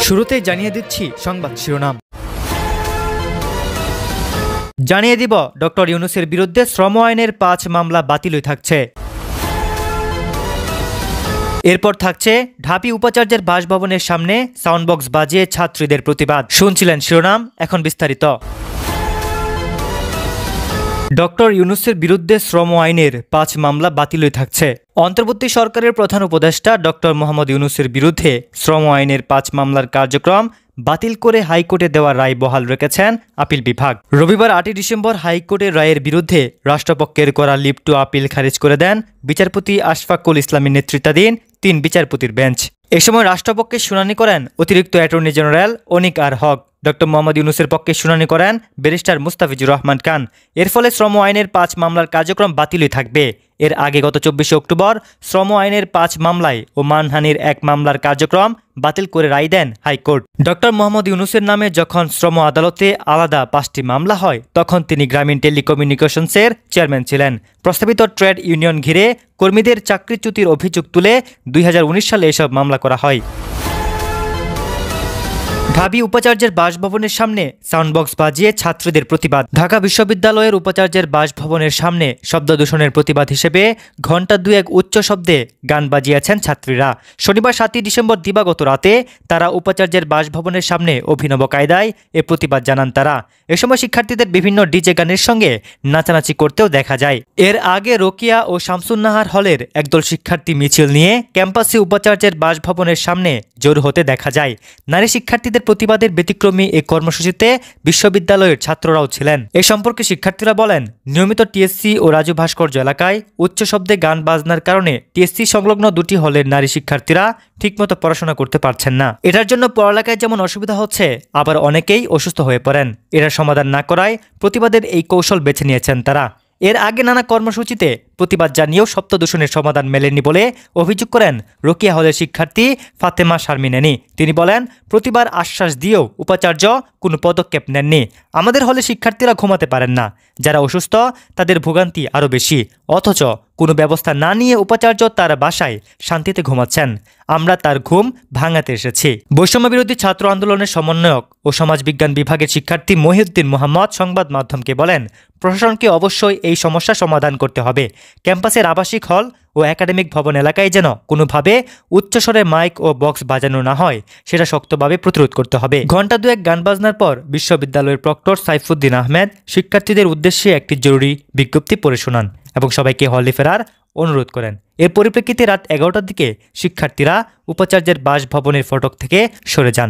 শুরুতেই জানিয়ে দিচ্ছি সংবাদ শিরোনাম। জানিয়ে দিব ডক্টর ইউনূসের বিরুদ্ধে শ্রম আইনের ৫ মামলা বাতিলই থাকছে। এরপর থাকছে ঢাবি উপাচার্যের বাসভবনের সামনে সাউন্ডবক্স বাজিয়ে ছাত্রীদের প্রতিবাদ। শুনছিলেন শিরোনাম, এখন বিস্তারিত। ডক্টর ইউনূসের বিরুদ্ধে শ্রম আইনের ৫ মামলা বাতিলই থাকছে। অন্তর্বর্তী সরকারের প্রধান উপদেষ্টা ডক্টর মোহাম্মদ ইউনূসের বিরুদ্ধে শ্রম আইনের ৫ মামলার কার্যক্রম বাতিল করে হাইকোর্টে দেওয়া রায় বহাল রেখেছেন আপিল বিভাগ। রবিবার ৮ই ডিসেম্বর হাইকোর্টের রায়ের বিরুদ্ধে রাষ্ট্রপক্ষের করা লিভ টু আপিল খারিজ করে দেন বিচারপতি আশফাকুল ইসলামের নেতৃত্বাধীন ৩ বিচারপতির বেঞ্চ। এ সময় রাষ্ট্রপক্ষে শুনানি করেন অতিরিক্ত অ্যাটর্নি জেনারেল অনিক আর হক। ডক্টর মোহাম্মদ ইউনূসের পক্ষে শুনানি করেন ব্যারিস্টার মুস্তাফিজুর রহমান খান। এর ফলে শ্রম আইনের ৫ মামলার কার্যক্রম বাতিলই থাকবে। এর আগে গত ২৪ অক্টোবর শ্রম আইনের ৫ মামলায় ও মানহানির ১ মামলার কার্যক্রম বাতিল করে রায় দেন হাইকোর্ট। ডক্টর মোহাম্মদ ইউনূসের নামে যখন শ্রম আদালতে আলাদা ৫টি মামলা হয়, তখন তিনি গ্রামীণ টেলিকমিউনিকেশনসের চেয়ারম্যান ছিলেন। প্রস্তাবিত ট্রেড ইউনিয়ন ঘিরে কর্মীদের চাকরিচ্যুতির অভিযোগ তুলে ২০১৯ সালে এসব মামলা করা হয়। ঢাবি উপাচার্যের বাসভবনের সামনে সাউন্ডবক্স বাজিয়ে ছাত্রীদের প্রতিবাদ। ঢাকা বিশ্ববিদ্যালয়ের উপাচার্যের বাসভবনের সামনে শব্দ দূষণের প্রতিবাদ হিসেবে ঘণ্টা দুয়েক উচ্চ শব্দে গান বাজিয়েছেন ছাত্রীরা। শনিবার ৭ই ডিসেম্বর দিবাগত রাতে তারা উপাচার্যের বাসভবনের সামনে অভিনব কায়দায় এ প্রতিবাদ জানান তারা। এ সময় শিক্ষার্থীদের বিভিন্ন ডিজে গানের সঙ্গে নাচানাচি করতেও দেখা যায়। এর আগে রোকিয়া ও শামসুন্নাহার হলের একদল শিক্ষার্থী মিছিল নিয়ে ক্যাম্পাসে উপাচার্যের বাসভবনের সামনে জড়ো হতে দেখা যায়। নারী শিক্ষার্থীদের প্রতিবাদের ব্যতিক্রমী এই কর্মসূচিতে বিশ্ববিদ্যালয়ের ছাত্ররাও ছিলেন। এ সম্পর্কে শিক্ষার্থীরা বলেন, নিয়মিত টিএসসি ও রাজু ভাস্কর্য এলাকায় উচ্চ শব্দে গান বাজনার কারণে টিএসসি সংলগ্ন দুটি হলের নারী শিক্ষার্থীরা ঠিকমতো পড়াশোনা করতে পারছেন না। এটার জন্য পড়ালেখায় যেমন অসুবিধা হচ্ছে, আবার অনেকেই অসুস্থ হয়ে পড়েন। এরা সমাধান না করায় প্রতিবাদের এই কৌশল বেছে নিয়েছেন তারা। এর আগে নানা কর্মসূচিতে প্রতিবাদ জানিয়েও শব্দ দূষণের সমাধান মেলেনি বলে অভিযোগ করেন রোকিয়া হলের শিক্ষার্থী ফাতেমা শারমিনেনি। তিনি বলেন, প্রতিবার আশ্বাস দিয়েও উপাচার্য কোনো পদক্ষেপ নেননি। আমাদের হলে শিক্ষার্থীরা ঘুমাতে পারেন না, যারা অসুস্থ তাদের ভোগান্তি আরও বেশি, অথচ কোনো ব্যবস্থা না নিয়ে উপাচার্য তার বাসায় শান্তিতে ঘুমাচ্ছেন। আমরা তার ঘুম ভাঙাতে এসেছি। বৈষম্য বিরোধী ছাত্র আন্দোলনের সমন্বয়ক ও সমাজবিজ্ঞান বিভাগের শিক্ষার্থী মহিউদ্দিন মোহাম্মদ সংবাদ মাধ্যমকে বলেন, প্রশাসনকে অবশ্যই এই সমস্যা সমাধান করতে হবে। ক্যাম্পাসের আবাসিক হল ও একাডেমিক ভবন এলাকায় যেন কোনোভাবে উচ্চস্বরে মাইক ও বক্স বাজানো না হয়, সেটা শক্তভাবে প্রতিরোধ করতে হবে। ঘণ্টা দুয়েক গান বাজনার পর বিশ্ববিদ্যালয়ের প্রক্টর সাইফুদ্দিন আহমেদ শিক্ষার্থীদের উদ্দেশ্যে একটি জরুরি বিজ্ঞপ্তি পড়ে শোনান এবং সবাইকে হলে ফেরার অনুরোধ করেন। এর পরিপ্রেক্ষিতে রাত ১১টার দিকে শিক্ষার্থীরা উপাচার্যের বাসভবনের ফটক থেকে সরে যান।